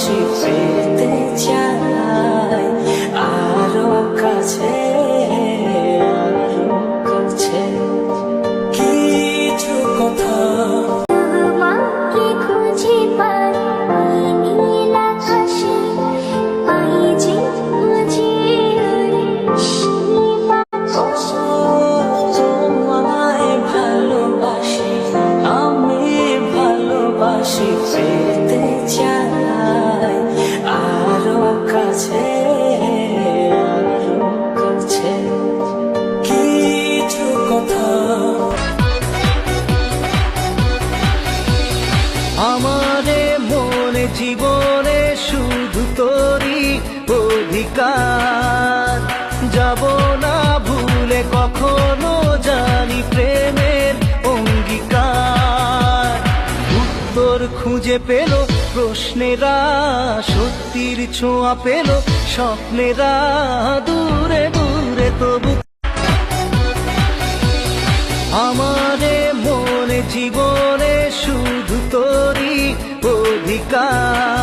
ভালোবাসি পেতে চাই আরো কাছে কিছু কথা তোমাকে খুঁজে পাই নীল আকাশে পাই যে বুঝি তোমায় ভালোবাসি আমি ভালোবাসি পেতে চাই আরো কাছে কিছু কথা আমারে মনে জীবনে শুধু তোরই অধিকার যাব না ভুলে কখনো জানি প্রেমের অঙ্গীকার উত্তর খুঁজে পেল প্রশ্নেরা সত্যির ছোঁয়া পেল স্বপ্নেরা দূরে দূরে তবু আমারে মনে জীবনে শুধু তোরই অধিকার